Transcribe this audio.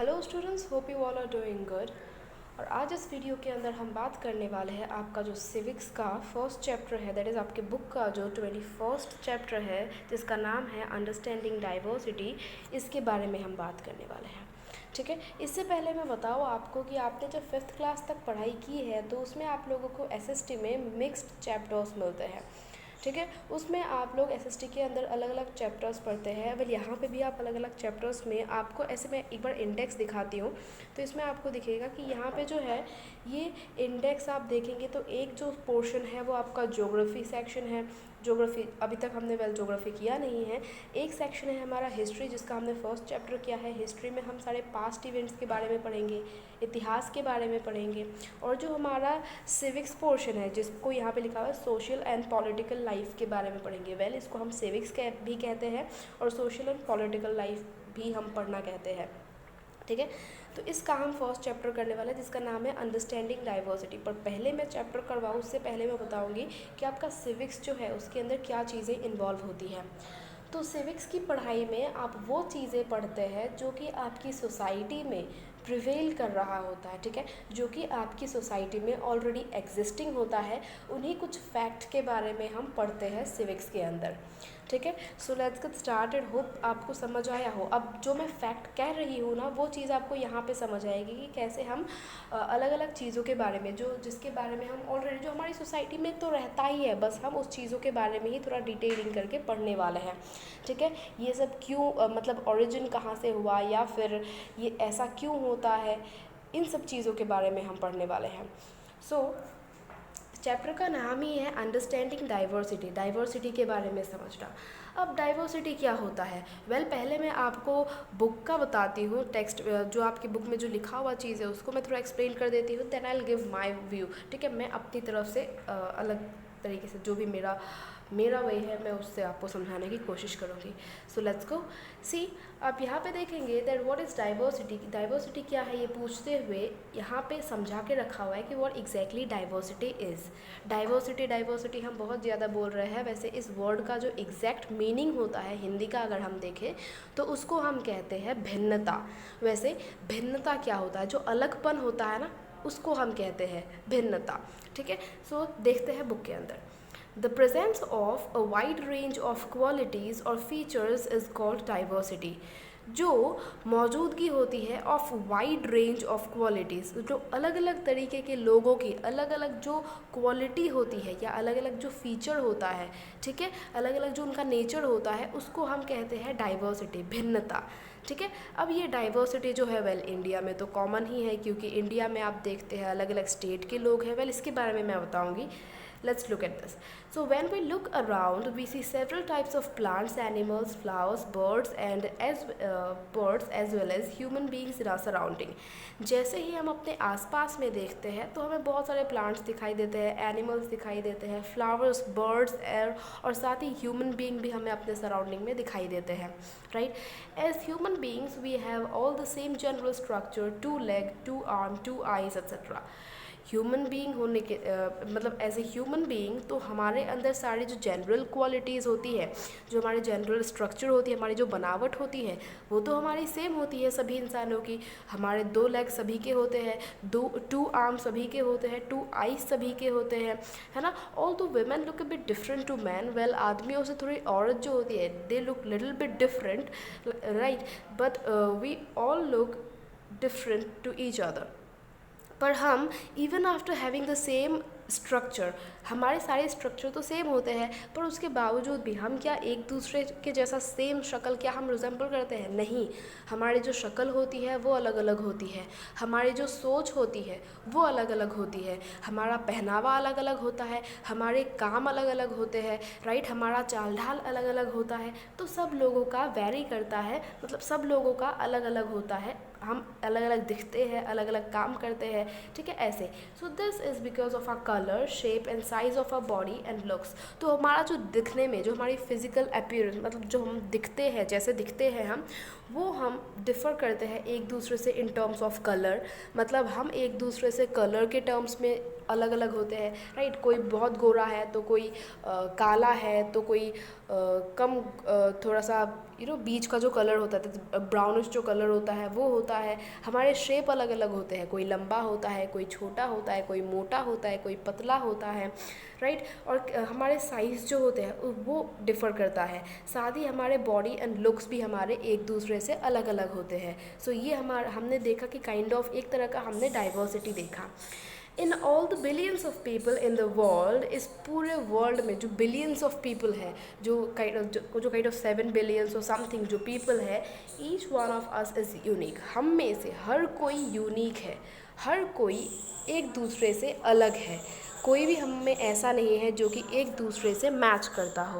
Hello students, hope you all are doing good. और आज इस वीडियो के अंदर हम बात करने वाले हैं आपका जो सिविक्स का फर्स्ट चैप्टर है, दैट इज़ आपके बुक का जो 21st चैप्टर है जिसका नाम है अंडरस्टैंडिंग डाइवर्सिटी। इसके बारे में हम बात करने वाले हैं। ठीक है, इससे पहले मैं बताऊँ आपको कि आपने जब 5th क्लास तक पढ़ाई की है तो उसमें आप लोगों को एसएसटी में मिक्स्ड चैप्टर्स मिलते हैं। ठीक है, उसमें आप लोग एसएसटी के अंदर अलग अलग चैप्टर्स पढ़ते हैं। वेल यहाँ पे भी आप अलग अलग चैप्टर्स में आपको ऐसे मैं एक बार इंडेक्स दिखाती हूँ तो इसमें आपको दिखेगा कि यहाँ पे जो है ये इंडेक्स आप देखेंगे तो एक जो पोर्शन है वो आपका ज्योग्राफी सेक्शन है। ज्योग्राफी अभी तक हमने वेल ज्योग्राफी किया नहीं है। एक सेक्शन है हमारा हिस्ट्री, जिसका हमने फर्स्ट चैप्टर किया है। हिस्ट्री में हम सारे पास्ट इवेंट्स के बारे में पढ़ेंगे, इतिहास के बारे में पढ़ेंगे। और जो हमारा सिविक्स पोर्शन है जिसको यहाँ पे लिखा हुआ है सोशल एंड पॉलिटिकल लाइफ के बारे में पढ़ेंगे। वेल इसको हम सिविक्स भी कहते हैं और सोशल एंड पॉलिटिकल लाइफ भी हम पढ़ना कहते हैं। ठीक है, तो इसका हम फर्स्ट चैप्टर करने वाले हैं जिसका नाम है अंडरस्टैंडिंग डाइवर्सिटी। पर पहले मैं चैप्टर करवाऊँ उससे पहले मैं बताऊँगी कि आपका सिविक्स जो है उसके अंदर क्या चीज़ें इन्वॉल्व होती हैं। तो सिविक्स की पढ़ाई में आप वो चीज़ें पढ़ते हैं जो कि आपकी सोसाइटी में प्रिवेल कर रहा होता है। ठीक है, जो कि आपकी सोसाइटी में ऑलरेडी एग्जिस्टिंग होता है, उन्हीं कुछ फैक्ट के बारे में हम पढ़ते हैं सिविक्स के अंदर। ठीक है, so let's get started. Hope आपको समझ आया हो। अब जो मैं फैक्ट कह रही हूँ ना वो चीज़ आपको यहाँ पे समझ आएगी कि कैसे हम अलग अलग चीज़ों के बारे में जो जिसके बारे में हम ऑलरेडी जो हमारी सोसाइटी में तो रहता ही है, बस हम उस चीज़ों के बारे में ही थोड़ा डिटेलिंग करके पढ़ने वाले हैं। ठीक है, ये सब क्यों मतलब ओरिजिन कहाँ से हुआ या फिर ये ऐसा क्यों होता है, इन सब चीज़ों के बारे में हम पढ़ने वाले हैं। सो चैप्टर का नाम ही है अंडरस्टैंडिंग डाइवर्सिटी, डाइवर्सिटी के बारे में समझना। अब डाइवर्सिटी क्या होता है? वेल पहले मैं आपको बुक का बताती हूँ, टेक्स्ट जो आपकी बुक में जो लिखा हुआ चीज़ है उसको मैं थोड़ा एक्सप्लेन कर देती हूँ, then I will give my view. ठीक है, मैं अपनी तरफ से अलग तरीके से जो भी मेरा वे है मैं उससे आपको समझाने की कोशिश करूँगी। सो लेट्स गो सी। आप यहाँ पे देखेंगे that what is diversity. Diversity क्या है ये पूछते हुए यहाँ पे समझा के रखा हुआ है कि what exactly diversity is. Diversity हम बहुत ज़्यादा बोल रहे हैं, वैसे इस वर्ड का जो एग्जैक्ट मीनिंग होता है हिंदी का अगर हम देखें तो उसको हम कहते हैं भिन्नता। वैसे भिन्नता क्या होता है? जो अलगपन होता है ना उसको हम कहते हैं भिन्नता। ठीक है, सो देखते हैं बुक के अंदर। The presence of a wide range of qualities or features is called diversity. जो मौजूदगी होती है of wide range of qualities, जो अलग अलग तरीके के लोगों की अलग अलग जो क्वालिटी होती है या अलग अलग जो फीचर होता है, ठीक है, अलग अलग जो उनका नेचर होता है उसको हम कहते हैं डाइवर्सिटी, भिन्नता। ठीक है, अब ये डाइवर्सिटी जो है वेल इंडिया में तो कॉमन ही है क्योंकि इंडिया में आप देखते हैं अलग अलग स्टेट के लोग हैं। वेल इसके बारे में मैं बताऊँगी। Let's look at this. So when we look around, we see several types of plants, animals, flowers, birds as well as human beings in our surrounding. जैसे ही हम अपने आसपास में देखते हैं तो हमें बहुत सारे प्लांट्स दिखाई देते हैं, एनिमल्स दिखाई देते हैं, फ्लावर्स, बर्ड्स और साथ ही ह्यूमन बीइंग भी हमें अपने सराउंडिंग में दिखाई देते हैं। Right, as human beings we have all the same general structure, 2 leg, 2 arm, 2 eyes etc. Human being होने के मतलब एज ए ह्यूमन बीइंग तो हमारे अंदर सारी जो जनरल क्वालिटीज़ होती है, जो हमारी जनरल स्ट्रक्चर होती है, हमारी जो बनावट होती है वो तो हमारी सेम होती है सभी इंसानों की। हमारे 2 लेग सभी के होते हैं, 2 आर्म सभी के होते हैं, 2 आईज सभी के होते हैं, है ना। Although women look a bit different to man. Well आदमियों से थोड़ी औरत जो होती है they look little bit different, right, but we all look different to each other. पर हम even after having the same structure, हमारे सारे स्ट्रक्चर तो सेम होते हैं पर उसके बावजूद भी हम क्या एक दूसरे के जैसा सेम शक्ल क्या हम रिजेंबल करते हैं? नहीं, हमारी जो शक्ल होती है वो अलग अलग होती है, हमारी जो सोच होती है वो अलग अलग होती है, हमारा पहनावा अलग अलग होता है, हमारे काम अलग अलग होते हैं, राइट, हमारा चाल ढाल अलग अलग होता है। तो सब लोगों का वैरी करता है, मतलब सब लोगों का अलग अलग होता है, हम अलग अलग दिखते हैं, अलग अलग काम करते हैं। ठीक है, ऐसे। So this is because of our colour, shape and size of our body and looks. तो हमारा जो दिखने में जो हमारी फिजिकल अपीयरेंस, मतलब जो हम दिखते हैं, जैसे दिखते हैं हम डिफ़र करते हैं एक दूसरे से इन टर्म्स ऑफ कलर। मतलब हम एक दूसरे से कलर के टर्म्स में अलग अलग होते हैं, राइट। कोई बहुत गोरा है तो कोई काला है तो कोई कम थोड़ा सा बीच का जो कलर होता है, ब्राउनिश जो कलर होता है वो होता है। हमारे शेप अलग अलग होते हैं, कोई लंबा होता है, कोई छोटा होता है, कोई मोटा होता है, कोई पतला होता है, राइट। और हमारे साइज़ जो होते हैं वो डिफ़र करता है। साथ ही हमारे बॉडी एंड लुक्स भी हमारे एक दूसरे से अलग अलग होते हैं। सो ये हमने देखा कि काइंड ऑफ एक तरह का हमने डाइवर्सिटी देखा। In all the billions of people in the world, इस पूरे वर्ल्ड में जो बिलियंस ऑफ पीपल है, जो काइंड ऑफ 7 बिलियंस और समथिंग जो पीपल है, each one of us is unique. हम में से हर कोई यूनिक है, हर कोई एक दूसरे से अलग है। कोई भी हम में ऐसा नहीं है जो कि एक दूसरे से मैच करता हो।